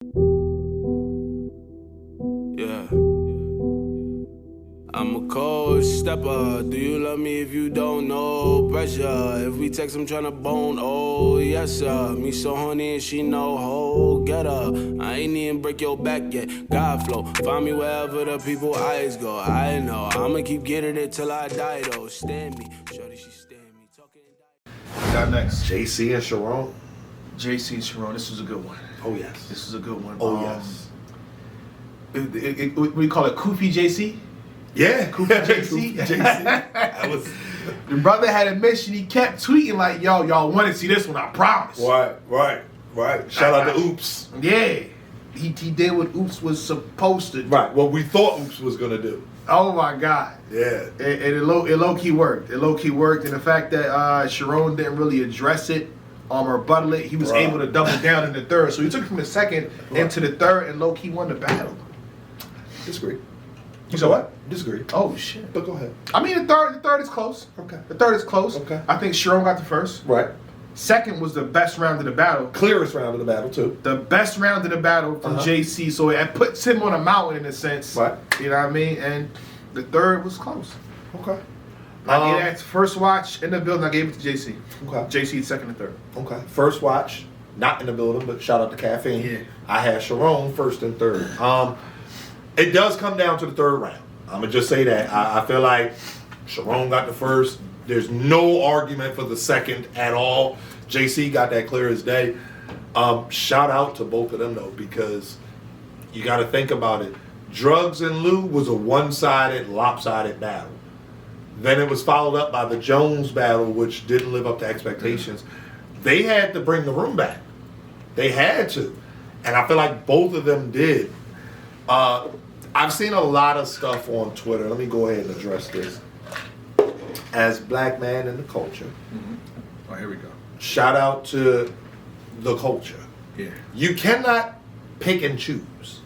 Yeah. I'm a cold stepper. Do you love me if you don't know? Pressure. If we text, I'm tryna bone. Oh, yes, sir. Me so horny and she know. Ho, get her. I ain't even break your back yet. God flow. Find me wherever the people eyes go. I know. I'ma keep getting it till I die, though. Stand me. Shorty, she stand me. Talking. Got next. JC and Sharon. JC and Sharon. This was a good one. Oh yes. This was a good one. Oh yes. We call it Koofy JC. Yeah, Koofy JC. That was The brother had a mission. He kept tweeting like, "Yo, y'all want to see this one? I promise." right. Shout out to Oops. Yeah, he did what Oops was supposed to do. Right, what we thought Oops was gonna do. Oh my God. Yeah. It low key worked. It low key worked, and the fact that Sharon didn't really address it, or rebuttal it, he was able to double down in the third. So he took it from the second into the third, and low key won the battle. Disagree. You said what? Disagree. Oh shit. But go ahead. I mean, the third is close. Okay. The third is close. Okay. I think Sharon got the first. Right. Second was the best round of the battle. Clearest round of the battle too. The best round of the battle from JC, so it puts him on a mountain in a sense. Right. You know what I mean? And the third was close. Okay. I gave that first watch in the building. I gave it to JC. Okay. JC second and third. Okay. First watch, not in the building, but shout out to Caffeine. Yeah. I had Sharon first and third. It does come down to the third round. I'm gonna just say that. I feel like Sharon got the first. There's no argument for the second at all. JC got that clear as day. Shout out to both of them though, because you got to think about it. Drugs and Lou was a one-sided, lopsided battle. Then it was followed up by the Jones battle, which didn't live up to expectations. They had to bring the room back. They had to. And I feel like both of them did. I've seen a lot of stuff on Twitter. Let me go ahead and address this. As black man in the culture. Oh, here we go. Shout out to the culture. Yeah. You cannot pick and choose.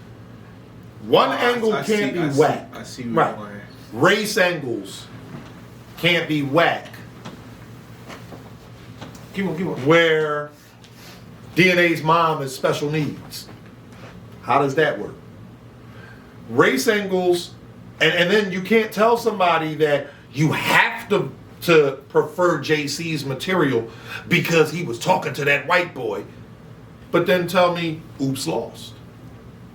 One angle can't be whack. I see right. Race angles can't be whack. Keep on. Where DNA's mom is special needs. How does that work? Race angles, and then you can't tell somebody that you have to prefer JC's material because he was talking to that white boy, but then tell me, Oops lost.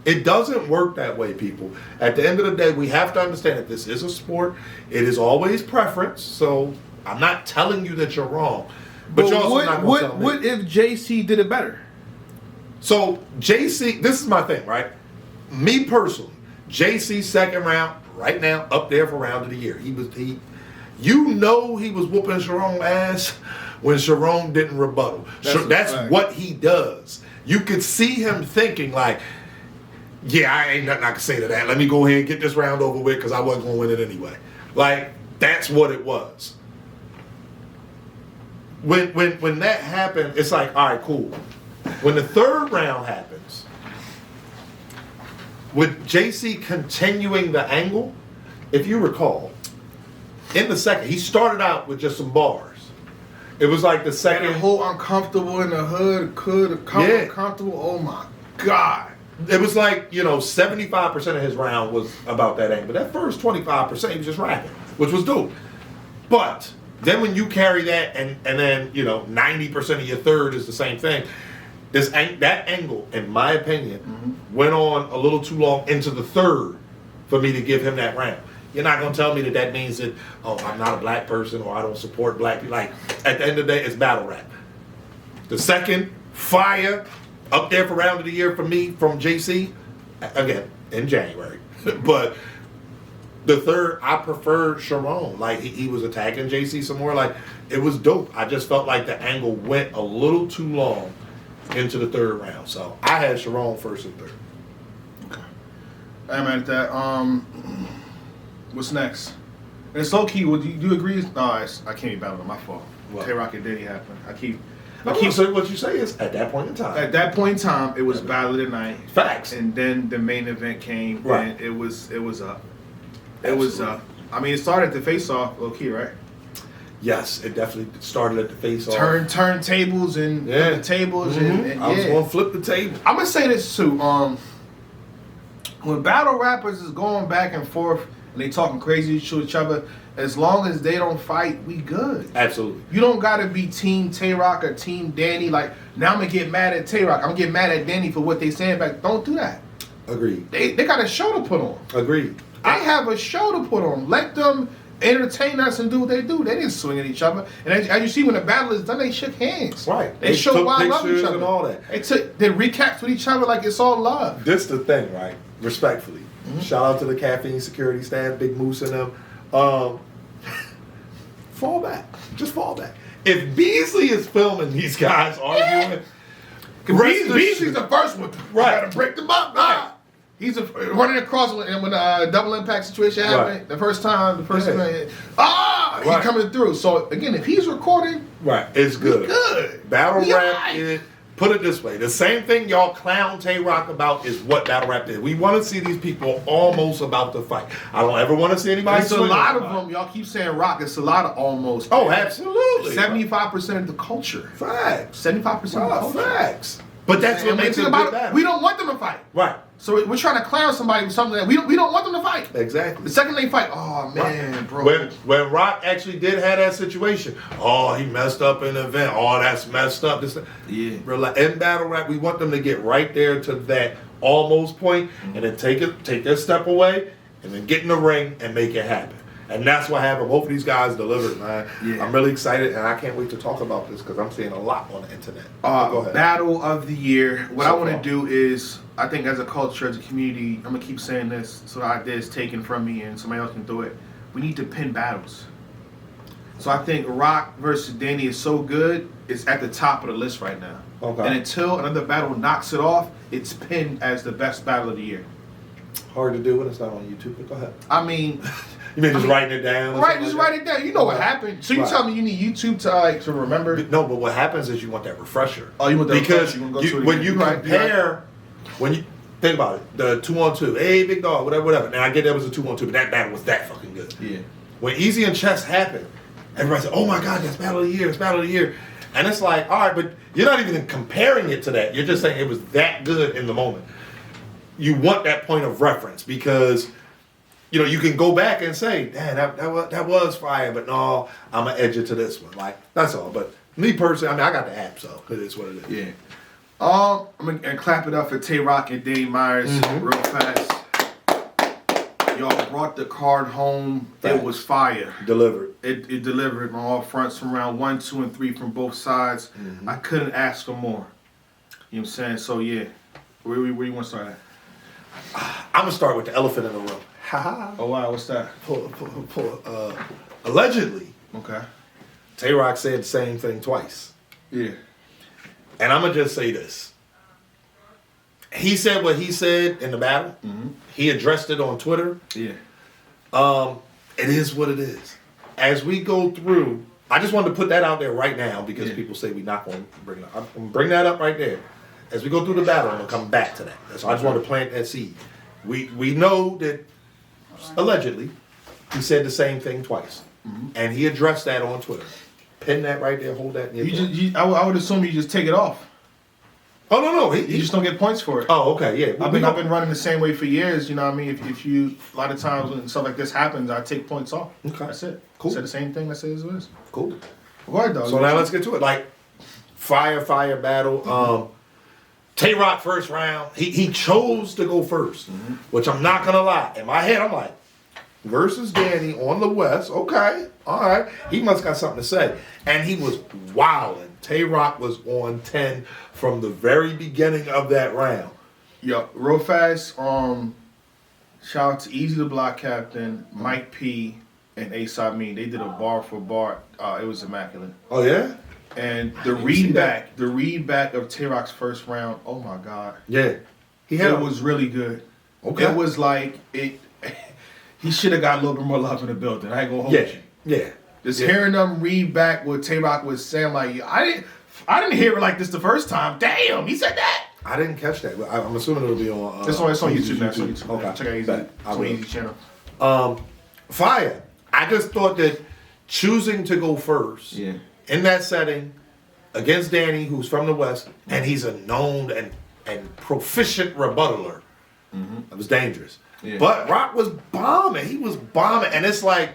It doesn't work that way, people. At the end of the day, we have to understand that this is a sport. It is always preference, so I'm not telling you that you're wrong. But you're also not going to tell me. What if JC did it better? So JC, this is my thing, right? Me personally, JC second round, right now, up there for round of the year. He was whooping Sharon's ass when Sharon didn't rebuttal. That's what he does. You could see him thinking like, yeah, I ain't nothing I can say to that. Let me go ahead and get this round over with because I wasn't going to win it anyway. Like, that's what it was. When that happened, it's like, all right, cool. When the third round happens, with JC continuing the angle, if you recall, in the second, he started out with just some bars. It was like the second. And the whole uncomfortable in the hood, uncomfortable. Oh my God. It was like, 75% of his round was about that angle. But that first 25%, he was just rapping, which was dope. But then when you carry that and then, 90% of your third is the same thing, that angle, in my opinion, went on a little too long into the third for me to give him that round. You're not going to tell me that means that, I'm not a black person or I don't support black people. Like, at the end of the day, it's battle rap. The second, fire, up there for round of the year for me from JC, again, in January. But the third, I preferred Sharon. Like, he was attacking JC some more. Like, it was dope. I just felt like the angle went a little too long into the third round. So, I had Sharon first and third. Okay. I'm at that. What's next? And it's low key. Do you agree? No, I can't be battling. My fault. Tay Roc and Diddy happened. I keep So what you say is at that point in time. At that point in time, it was battle of the night. Facts. And then the main event came. Right. And it was up. It was up. I mean, it started at the face off, low key, right? Yes, it definitely started at the face-off. Turntables and the tables and I was going to flip the table. I'm gonna say this too. When battle rappers is going back and forth and they talking crazy to each other, as long as they don't fight, we good. Absolutely. You don't gotta be Team Tay Roc or Team Danny. Like now, I'm gonna get mad at Tay Roc. I'm gonna get mad at Danny for what they saying back. Don't do that. Agreed. They got a show to put on. Agreed. They have a show to put on. Let them entertain us and do what they do. They didn't swing at each other. And as you see, when the battle is done, they shook hands. Right. They showed why I love each pictures other. and all that. They recaps with each other like it's all love. This the thing, right? Respectfully. Shout out to the caffeine security staff, Big Moose and them. Fall back. Just fall back. If Beasley is filming these guys arguing, Beasley's the first one. Right. Gotta break them up. Nah. He's running across when the double impact situation happened. Right. The first time, he Right. coming through. So again, if he's recording, right, it's good. Good. Battle Yeah. rap is, put it this way, the same thing y'all clown Tay Roc about is what battle rap is. We want to see these people almost about to fight. I don't ever want to see anybody it's a swing lot on of them. Y'all keep saying rock. It's a lot of almost. Oh, absolutely. 75% of the culture. Facts. 75% of the culture. Facts. But that's what And makes it think a good about it, battle. we don't want them to fight. Right. So we're trying to clown somebody with something that we don't want them to fight. Exactly. The second they fight, oh man, bro. When Rock actually did have that situation, oh, he messed up in the event. Oh, that's messed up. Yeah. In battle rap, we want them to get right there to that almost point, and then take their step away, and then get in the ring and make it happen. And that's what happened. Both of these guys delivered, man. Yeah. I'm really excited, and I can't wait to talk about this because I'm seeing a lot on the internet. Go ahead. Battle of the year. What So I want far. to do is, I think as a culture, as a community, I'm going to keep saying this so the idea is taken from me and somebody else can do it. We need to pin battles. So I think Rock versus Danny is so good, it's at the top of the list right now. Okay. And until another battle knocks it off, it's pinned as the best battle of the year. Hard to do when it's not on YouTube, but go ahead. I mean... You mean just writing it down? or Right, something just like write it down. You know what happened. So you Right. tell me you need YouTube to remember? No, but what happens is you want that refresher. Oh, you want that because refresher. You wanna go to it when again. you You're right, compare, when you think about it, the 2-on-2, hey big dog, whatever. Now I get that was a 2-on-2, but that battle was that fucking good. Yeah. When Easy and Chess happened, everybody said, "Oh my God, that's battle of the year, it's battle of the year," and it's like, all right, but you're not even comparing it to that. You're just saying it was that good in the moment. You want that point of reference because. You know, you can go back and say, "Damn, that was fire," but no, I'm gonna edge it to this one. Like that's all. But me personally, I mean, I got the app, so it is what it is. Yeah. I'm gonna clap it up for Tay Roc and Danny Myers real fast. Y'all brought the card home. Facts. It was fire. Delivered. It delivered on all fronts from round 1, 2, and 3 from both sides. I couldn't ask for more. You know what I'm saying? So yeah, where you want to start at? I'm gonna start with the elephant in the room. Ha Oh wow, what's that? Allegedly, Okay. Tay Roc said the same thing twice, Yeah. and I'm gonna just say this. He said what he said in the battle. He addressed it on Twitter. Yeah. It is what it is. As we go through, I just wanted to put that out there right now because people say we're not going to bring it up. I'm going to bring that up right there. As we go through the battle, I'm going to come back to that. So I just wanted to plant that seed. We know that, allegedly, he said the same thing twice. And he addressed that on Twitter. Pin that right there, hold that in your thought. I would assume you just take it off. Oh, no. You just don't get points for it. Oh, okay, yeah. I've been running the same way for years. You know what I mean? If you a lot of times when stuff like this happens, I take points off. Okay. That's it. Cool. Said the same thing. That's it as it is. Cool. Go ahead, though. So now let's get to it. Like, fire battle. Tay Roc first round. He chose to go first, which I'm not gonna lie. In my head, I'm like, versus Danny on the West. Okay, all right. He must got something to say. And he was wilding. Tay Roc was on 10 from the very beginning of that round. Yo, real fast. Shout out to Easy the Block Captain, Mike P, and Ace I Mean. They did a bar for bar. It was immaculate. Oh yeah? And the read back of Tay Roc's first round. Oh my God. Yeah. It was really good. Okay. It was like it. He should have got a little bit more love in the building. I ain't gonna hold you. Yeah. Just hearing them read back what Tay Roc was saying, like I didn't hear it like this the first time. Damn, he said that. I didn't catch that. But I'm assuming it'll be on. It's on YouTube now. It's on YouTube. Okay. Check out Easy. Bet. It's on Easy channel. Fire. I just thought that choosing to go first in that setting against Danny, who's from the West, and he's a known and proficient rebuttaler. It was dangerous. Yeah. But Roc was bombing. He was bombing. And it's like,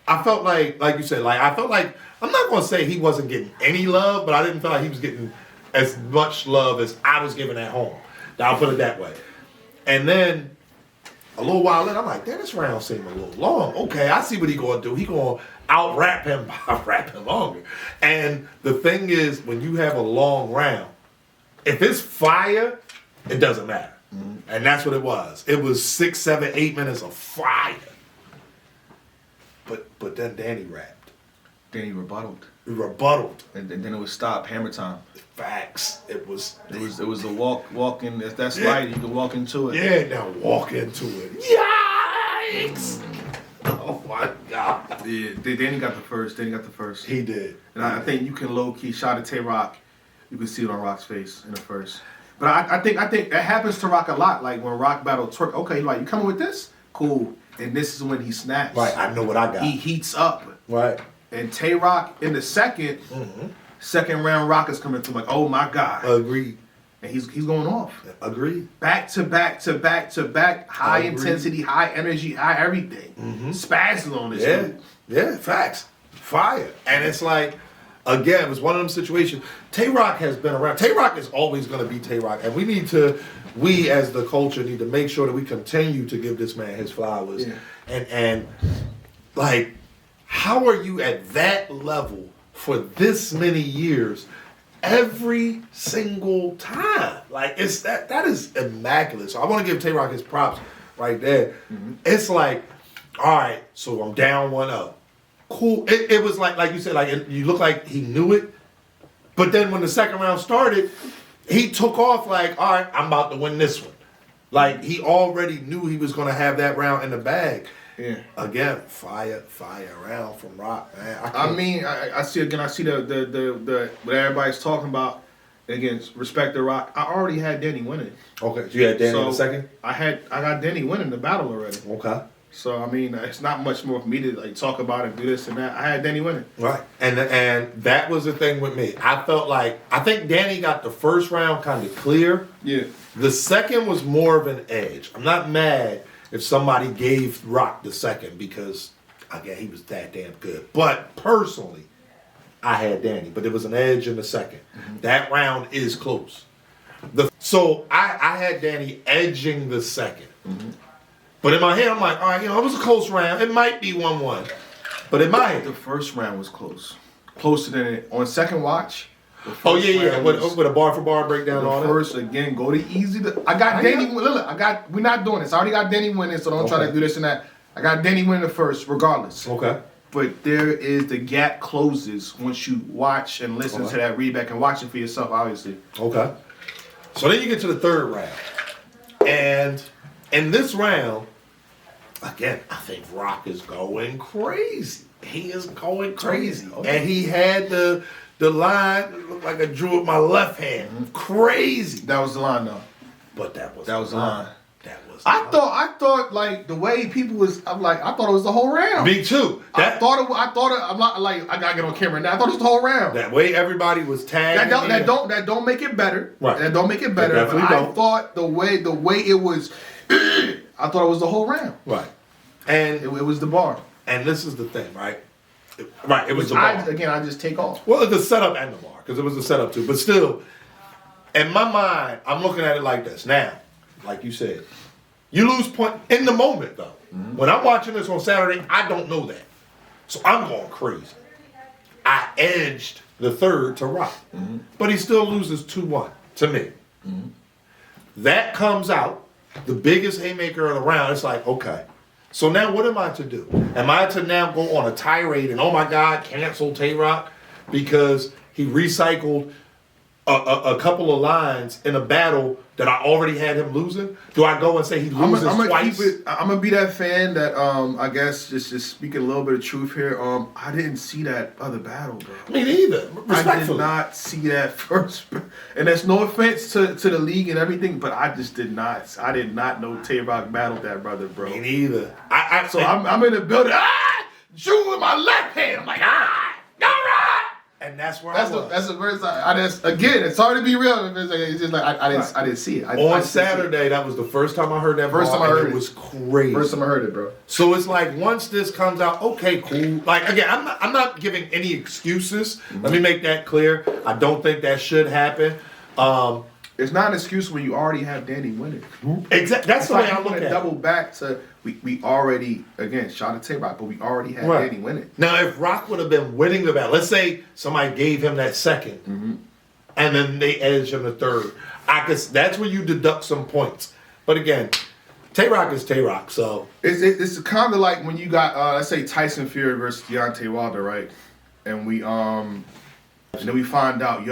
I felt like you said, I felt like, I'm not going to say he wasn't getting any love, but I didn't feel like he was getting as much love as I was giving at home. I'll put it that way. And then a little while later, I'm like, damn, this round seemed a little long. Okay, I see what he going to do. He going to out-rap him by rapping longer. And the thing is, when you have a long round, if it's fire, it doesn't matter. And that's what it was. It was 6, 7, 8 minutes of fire. But then Danny rapped. Danny rebutted. And then it was stop, hammer time. Facts. It was the walk in. If that's light, you can walk into it. Yeah, now walk into it. Yikes! Oh my God. Yeah, Danny got the first. He did. And I think you can low key shot at Tay Roc. You can see it on Roc's face in the first. But I think that happens to Roc a lot. Like when Roc battled Twerk, okay, you coming with this? Cool. And this is when he snaps. Right, I know what I got. He heats up. Right. And Tay Roc in the second round, Roc is coming through like, oh my God. Agreed. And he's going off. Agreed. Back to back, high intensity, high energy, high everything. Spazzing on this dude. Yeah, facts. Fire. And it's like, again, it was one of them situations. Tay Roc has been around. Tay Roc is always going to be Tay Roc. And we as the culture need to make sure that we continue to give this man his flowers. Yeah. And like, how are you at that level for this many years every single time? Like, it's that is immaculate. So I want to give Tay Roc his props right there. It's like, all right, so I'm down 1-0. Cool. It was like you said, you look like he knew it. But then when the second round started, he took off like, all right, I'm about to win this one. Like, he already knew he was going to have that round in the bag. Yeah. Again, fire round from Roc, man. I see the what everybody's talking about. Again, respect to Roc. I already had Danny winning. Okay, so you had Danny in the second? I got Danny winning the battle already. Okay. So it's not much more for me to talk about and do this and that. I had Danny winning. Right. And that was the thing with me. I think Danny got the first round kind of clear. Yeah. The second was more of an edge. I'm not mad if somebody gave Roc the second because, again, he was that damn good. But personally, I had Danny. But there was an edge in the second. That round is close. So I had Danny edging the second. But in my head, I'm like, all right, it was a close round. It might be 1-1. But in my head, the first round was close. Closer than it. On second watch. With a bar for bar breakdown on it. First, again, go to easy. I got Danny. Look, we're not doing this. I already got Danny winning, so don't try to do this and that. I got Danny winning the first, regardless. Okay. But the gap closes once you watch and listen to that readback and watch it for yourself, obviously. Okay. So then you get to the third round. And in this round, again, I think Roc is going crazy. He is going crazy. And he had the line, it looked like I drew with my left hand. Crazy. That was the line, though. But that was the line. That was. I thought like the way people was. I thought it was the whole round. Me too. I thought it. I'm not like I gotta get on camera now. I thought it was the whole round. That way everybody was tagged. That don't make it better. Right. That don't make it better. I thought the way it was. I thought it was the whole round. Right. And it was the bar. And this is the thing, right? It was the bar. I just take off. Well, it's the setup and the bar, because it was the setup too. But still, in my mind, I'm looking at it like this. Now, like you said, you lose point in the moment, though. When I'm watching this on Saturday, I don't know that. So I'm going crazy. I edged the third to Roc. But he still loses 2-1 to me. That comes out, the biggest haymaker of the round. It's like, okay. So now what am I to do? Am I to now go on a tirade and, oh my God, cancel Tay Roc because he recycled a couple of lines in a battle that I already had him losing? Do I go and say he loses twice? I'm going to be that fan that, I guess, just speaking a little bit of truth here, I didn't see that other battle, bro. Me neither. Respectfully. I did not see that first. And that's no offense to the league and everything, but I just did not. I did not know Tay Roc battled that brother, bro. Me neither. I'm in the building. shoot with my left hand. I'm like, all right. And that's where That's the first time. I just, again, it's hard to be real. It's just like I didn't see it. On Saturday, that was the first time I heard that. First time I heard it was crazy. First time I heard it, bro. So it's like once this comes out, okay, cool. Like again, I'm not giving any excuses. Mm-hmm. Let me make that clear. I don't think that should happen. It's not an excuse when you already have Danny winning. Exactly. That's the way I look at it. Double back to we already, again, shout out to Tay Roc, but we already had Danny winning. Now, if Roc would have been winning the battle, let's say somebody gave him that second, and then they edged him the third, I guess that's where you deduct some points. But again, Tay Roc is Tay Roc, so it's kind of like when you got let's say Tyson Fury versus Deontay Wilder, right? And and then we find out,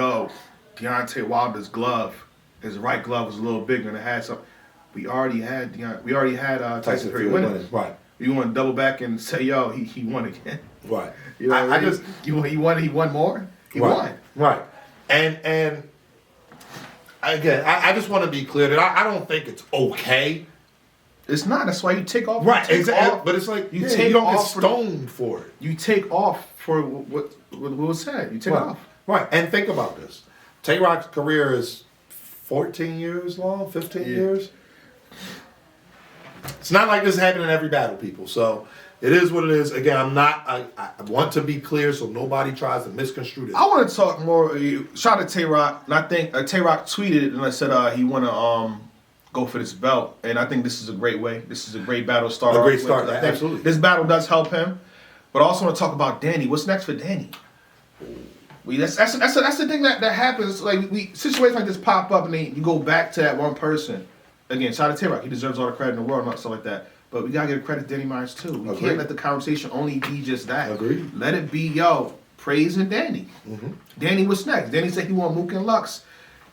Deontay Wilder's glove. His right glove was a little bigger and it had some. We already had Tyson Fury winning. Right. You want to double back and say, he won again. Right. You know, he won more. He won. Right. And again, I just want to be clear that I don't think it's okay. It's not. That's why you take off. Right. Exactly. But it's like you don't get stoned for it. You take off for what was said. You take off. Right. And think about this. Tay Roc's career is 14 years long, 15 years. It's not like this happening in every battle, people. So it is what it is. Again, I want to be clear so nobody tries to misconstrue this. I want to talk more. Shout out to Tay Roc. And I think Tay Roc tweeted it and I said he want to go for this belt. And I think this is a great way. This is a great battle to start. A great start, I think absolutely. This battle does help him. But I also want to talk about Danny. What's next for Danny? That's the thing that happens. Like situations like this pop up and then you go back to that one person. Again, shout out to Tay Roc. He deserves all the credit in the world and stuff like that. But we gotta give credit to Danny Myers too. We can't let the conversation only be just that. Agreed. Let it be praising Danny. Mm-hmm. Danny, what's next? Danny said he want Mook and Lux.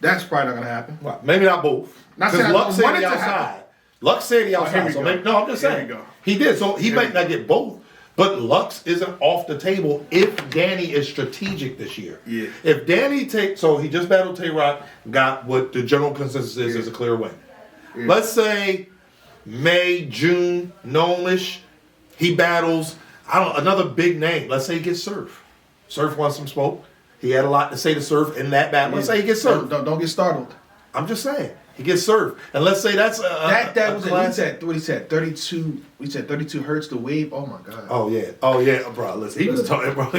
That's probably not gonna happen. Well, maybe not both. Because Lux said the outside. Lux said the outside. So maybe, no, I'm just saying. He did. So he might not get both. But Lux isn't off the table if Danny is strategic this year. Yeah. If Danny so he just battled Tay Roc, got what the general consensus is a clear win. Yeah. Let's say May, June, Nomish, he battles, another big name. Let's say he gets Surf. Surf wants some smoke. He had a lot to say to Surf in that battle. Let's say he gets Surf. Don't get startled. I'm just saying. He gets Surf. And let's say that's that was what he said, 32. We said 32 hertz the wave. Oh my god. Oh yeah, bro. Listen, he was talking, bro.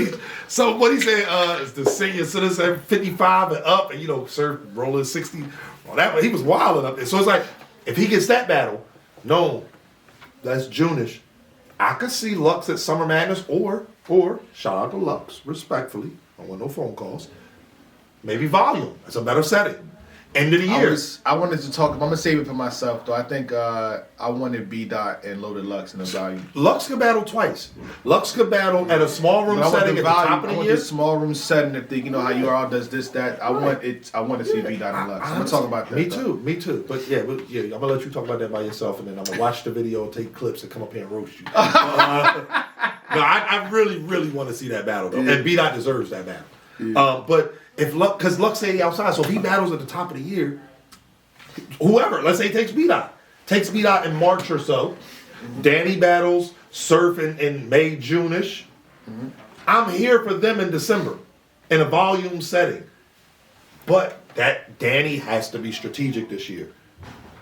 So what he said is the senior citizen 55 and up, and Surf rolling 60. Well, he was wilding up there. So it's like if he gets that battle, that's June-ish. I could see Lux at Summer Madness or shout out to Lux respectfully. I don't want no phone calls. Maybe Volume. That's a better setting. End of the year. I wanted to talk. I'm gonna save it for myself though. I think I wanted B-Dot and Loaded Lux in the Volume. Lux could battle twice. Lux could battle at a small room setting at the top of the year. The small room setting. If they, how URL does this, that. I want to see B-Dot and Lux. I'm gonna talk about that. Me too. But yeah, I'm gonna let you talk about that by yourself, and then I'm gonna watch the video, take clips, and come up here and roast you. No, I really, really want to see that battle though, and B-Dot deserves that battle. Yeah. But if because Lux said he outside, so if he battles at the top of the year, whoever, let's say he takes B-Dot in March or so, Danny battles Surf in May, June-ish. I'm here for them in December in a volume setting. But that Danny has to be strategic this year.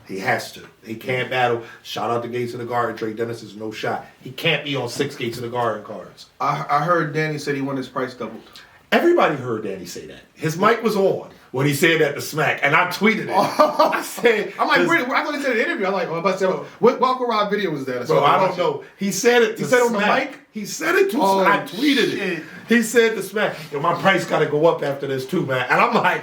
He has to. He can't battle. Shout out to Gates of the Garden. Trey Dennis is no shot. He can't be on 6 Gates of the Garden cards. I heard Danny said he wanted his price doubled. Everybody heard Danny say that. His mic was on when he said that to Smack, and I tweeted it. I said, I'm like, I thought he said in an interview. I'm like, what walk around video was that? Bro, I don't know. He said it to He said it on Smack. the mic? He said it to Smack. I tweeted it. He said to Smack, my price got to go up after this too, man. And I'm like,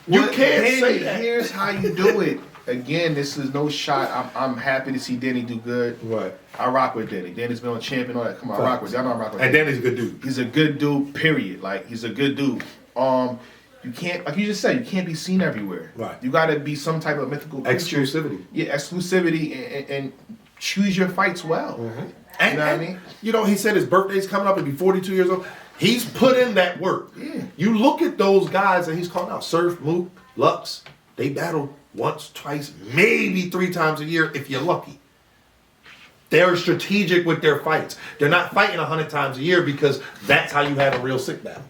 you can't say that. Here's how you do it. Again, this is no shot. I'm happy to see Danny do good. Right. I rock with Danny. Danny's been on champion, all that. Come on, I rock with Danny. I know I rock with Danny. And Danny's a good dude. He's a good dude, period. Like, he's a good dude. You can't, like you just said, you can't be seen everywhere. Right. You got to be some type of mythical creature. Exclusivity. Yeah, exclusivity and choose your fights well. Mm-hmm. You know what I mean? He said his birthday's coming up. He'll be 42 years old. He's put in that work. Yeah. You look at those guys that he's calling out, Surf, Mook, Lux, they battle once, twice, maybe 3 times a year if you're lucky. They're strategic with their fights. They're not fighting 100 times a year because that's how you have a real sick battle.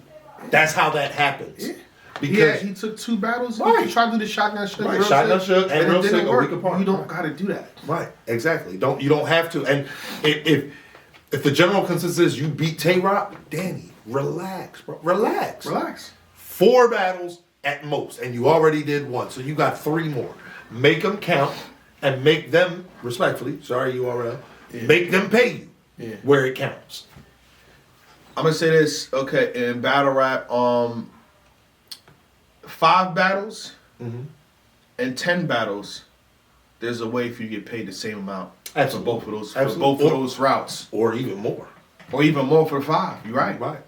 That's how that happens. Yeah. Because he took 2 battles. Right. He tried to do the shotgun shit. Right, shotgun shit and real sick a week apart. You don't got to do that. Right, exactly. You don't have to. And if the general consensus is you beat Tay Roc, Danny, relax, bro. Relax. 4 battles at most, and you already did 1, so you got 3 more. Make them count and make them, respectfully, sorry URL, make them pay you where it counts. I'm gonna say this, okay, in battle rap, 5 battles and 10 battles, there's a way for you to get paid the same amount. Absolutely. For both of those routes. Or even more. Or even more for the 5. You're right. Right.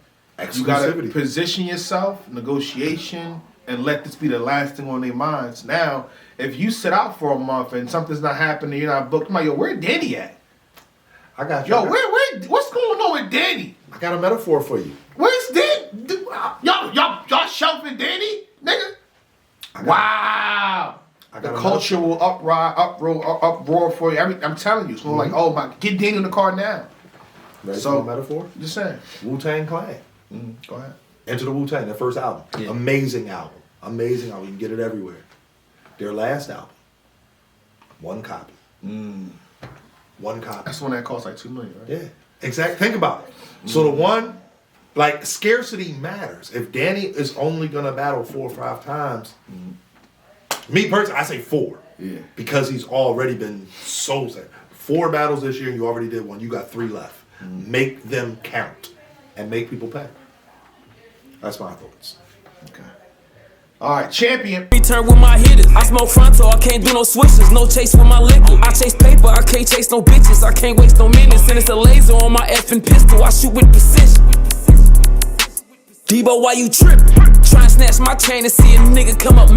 You gotta position yourself, negotiation, and let this be the last thing on their minds. Now, if you sit out for a month and something's not happening, you're not booked, I'm like, yo, where Danny at? I got you. Yo, what's going on with Danny? I got a metaphor for you. Where's Danny? Y'all shelving Danny, nigga? Wow. The culture will uproar for you. I'm telling you. So like, oh my, get Danny in the car now. Ready for a metaphor? Just saying. Wu-Tang Clan. Go ahead. Enter the Wu-Tang, their first album. Yeah. Amazing album. Amazing album. You can get it everywhere. Their last album. 1 copy. 1 copy. That's one that cost like $2 million, right? Yeah. Exactly. Think about it. So the one, like, scarcity matters. If Danny is only going to battle 4 or 5 times, me personally, I say 4. Yeah. Because he's already been so sad. 4 battles this year, and you already did 1. You got 3 left. Make them count and make people pay. That's my thoughts. Okay. All right, champion. Return with my hitters. I smoke fronto, I can't do no switches. No chase with my liquor. I chase paper, I can't chase no bitches. I can't waste no minutes. And it's a laser on my effing pistol. I shoot with precision. Debo, why you trippin'? Try and snatch my chain and see a nigga come up.